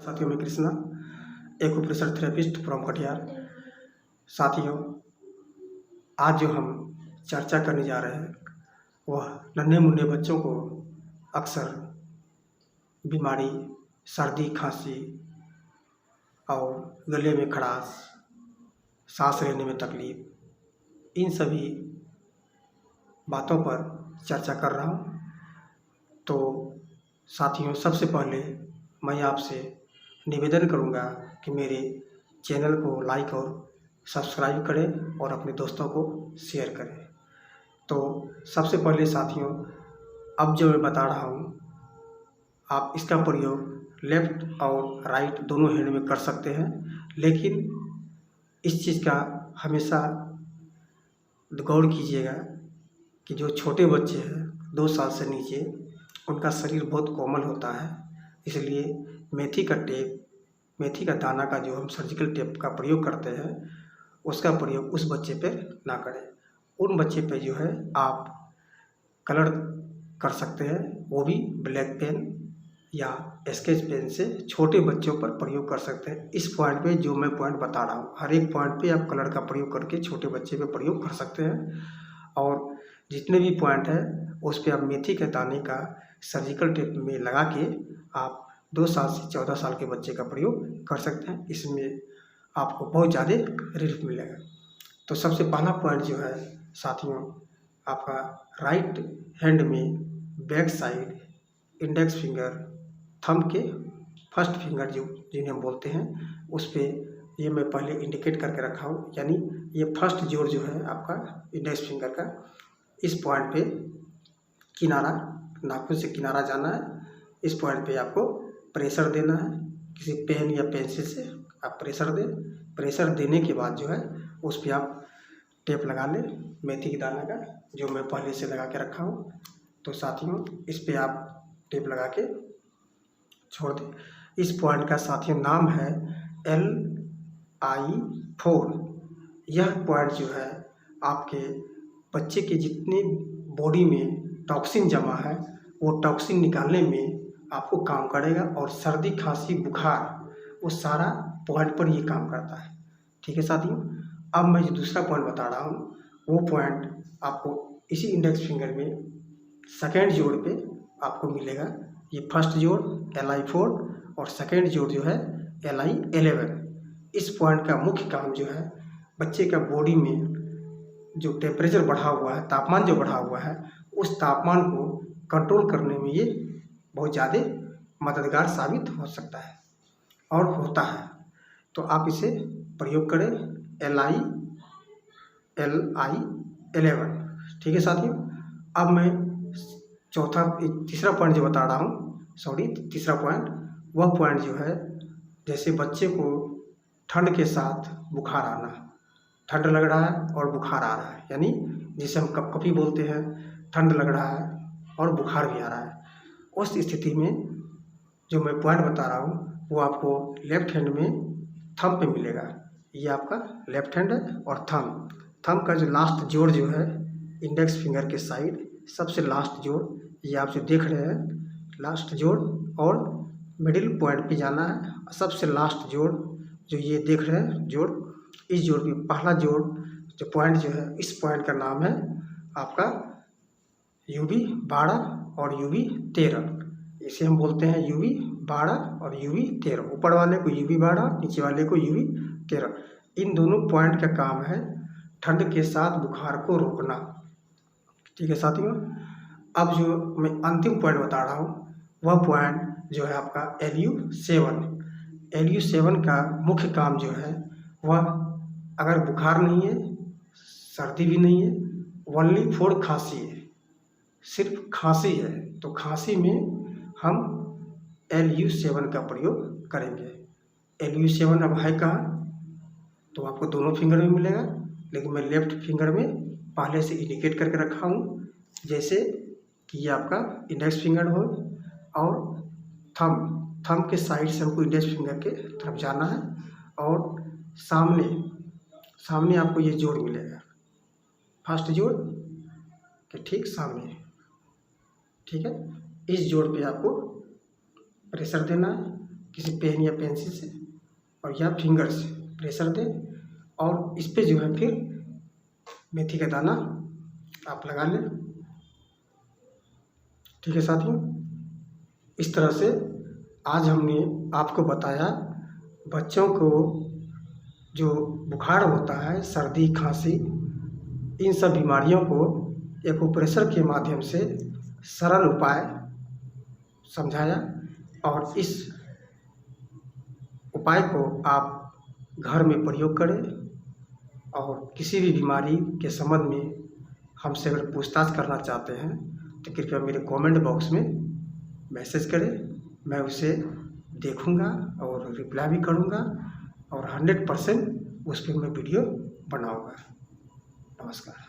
साथियों, मैं Krishna, acupressure therapist from Katihar. साथियों, आज जो हम चर्चा करने जा रहे हैं वह नन्हे मुन्ने बच्चों को अक्सर बीमारी, सर्दी, खांसी और गले में खराश, सांस लेने में तकलीफ, इन सभी बातों पर चर्चा कर रहा हूँ। तो साथियों, सबसे पहले मैं आपसे निवेदन करूंगा कि मेरे चैनल को लाइक और सब्सक्राइब करें और अपने दोस्तों को शेयर करें। तो सबसे पहले साथियों, अब जो मैं बता रहा हूँ, आप इसका प्रयोग लेफ्ट और राइट दोनों हैंड में कर सकते हैं, लेकिन इस चीज़ का हमेशा गौर कीजिएगा कि जो छोटे बच्चे हैं 2 साल से नीचे, उनका शरीर बहुत कोमल होता है, इसलिए मेथी का टेप, मेथी का दाना का जो हम सर्जिकल टेप का प्रयोग करते हैं, उसका प्रयोग उस बच्चे पे ना करें। उन बच्चे पे जो है आप कलर कर सकते हैं, वो भी ब्लैक पेन या स्केच पेन से छोटे बच्चों पर प्रयोग कर सकते हैं। इस पॉइंट पे जो मैं पॉइंट बता रहा हूँ, हर एक पॉइंट पे आप कलर का प्रयोग करके छोटे बच्चे पे प्रयोग कर सकते हैं। और जितने भी पॉइंट है उस पर आप मेथी के दाने का सर्जिकल टेप में लगा के आप 2 साल से 14 साल के बच्चे का प्रयोग कर सकते हैं। इसमें आपको बहुत ज़्यादा रिलीफ मिलेगा। तो सबसे पहला पॉइंट जो है साथियों, आपका राइट हैंड में back side index finger, thumb के फर्स्ट फिंगर जो जिन्हें हम बोलते हैं, उस पर ये मैं पहले इंडिकेट करके रखा हूँ, यानी ये फर्स्ट जोड़ जो है आपका इंडेक्स फिंगर का, इस पॉइंट पे किनारा, नाखून से किनारा जाना है। इस पॉइंट पे आपको प्रेशर देना है, किसी पेन या पेंसिल से आप प्रेशर दें। प्रेशर देने के बाद जो है उस पर आप टेप लगा लें मेथी के दाना का, जो मैं पहले से लगा के रखा हूँ। तो साथियों, इस पे आप टेप लगा के छोड़ दें। इस पॉइंट का साथियों नाम है LI4। यह पॉइंट जो है आपके बच्चे के जितने बॉडी में टॉक्सिन जमा है, वो टॉक्सिन निकालने में आपको काम करेगा, और सर्दी, खांसी, बुखार, वो सारा पॉइंट पर ये काम करता है। ठीक है साथियों, अब मैं जो दूसरा पॉइंट बता रहा हूँ, वो पॉइंट आपको इसी इंडेक्स फिंगर में सेकेंड जोड़ पे आपको मिलेगा। ये फर्स्ट जोड़ LI4 और सेकेंड जोड़ जो है LI11। इस पॉइंट का मुख्य काम जो है, बच्चे का बॉडी में जो टेम्परेचर बढ़ा हुआ है, तापमान जो बढ़ा हुआ है, उस तापमान को कंट्रोल करने में ये बहुत ज़्यादा मददगार साबित हो सकता है और होता है। तो आप इसे प्रयोग करें, LI11। ठीक है साथियों, अब मैं तीसरा पॉइंट जो बता रहा हूँ, तीसरा पॉइंट, वह पॉइंट जो है, जैसे बच्चे को ठंड के साथ बुखार आना, ठंड लग रहा है और बुखार आ रहा है, यानी जिसे हम कपकपी बोलते हैं, ठंड लग रहा है और बुखार भी आ रहा है, उस स्थिति में जो मैं पॉइंट बता रहा हूँ वो आपको लेफ्ट हैंड में थंब पे मिलेगा। ये आपका लेफ्ट हैंड है, और थंब का जो लास्ट जोड़ जो है इंडेक्स फिंगर के साइड, सबसे लास्ट जोड़, ये आप जो देख रहे हैं लास्ट जोड़, और मिडिल पॉइंट पे जाना है। सबसे लास्ट जोड़ जो ये देख रहे हैं जोड़, इस जोड़ की पहला जोड़ जो पॉइंट जो है, इस पॉइंट का नाम है आपका UB12 और UB13। इसे हम बोलते हैं UB12 और UB13। ऊपर वाले को UB12, नीचे वाले को UB13। इन दोनों पॉइंट का काम है ठंड के साथ बुखार को रोकना। ठीक है साथियों, अब जो मैं अंतिम पॉइंट बता रहा हूँ, वह पॉइंट जो है आपका LU7। LU7 का मुख्य काम जो है, वह अगर बुखार नहीं है, सर्दी भी नहीं है, ओनली फॉर खांसी है, सिर्फ खांसी है, तो खांसी में हम LU7 का प्रयोग करेंगे। LU7 अब है कहाँ, तो आपको दोनों फिंगर में मिलेगा, लेकिन मैं लेफ्ट फिंगर में पहले से इंडिकेट करके रखा हूँ, जैसे कि ये आपका इंडेक्स फिंगर हो, और थंब के साइड से हमको इंडेक्स फिंगर के तरफ जाना है, और सामने आपको ये जोड़ मिलेगा, फर्स्ट जोड़ के ठीक सामने। ठीक है, इस जोड़ पे आपको प्रेशर देना है। किसी पेन या पेंसिल से और या फिंगर से प्रेशर दें और इस पे जो है फिर मेथी का दाना आप लगा लें। ठीक है साथियों, इस तरह से आज हमने आपको बताया बच्चों को जो बुखार होता है, सर्दी खांसी, इन सब बीमारियों को एक्यूप्रेशर के माध्यम से सरल उपाय समझाया और इस उपाय को आप घर में प्रयोग करें और किसी भी बीमारी के संबंध में हमसे अगर पूछताछ करना चाहते हैं तो कृपया मेरे कमेंट बॉक्स में मैसेज करें, मैं उसे देखूंगा और रिप्लाई भी करूंगा और 100% उस पर मैं वीडियो बनाऊंगा। नमस्कार।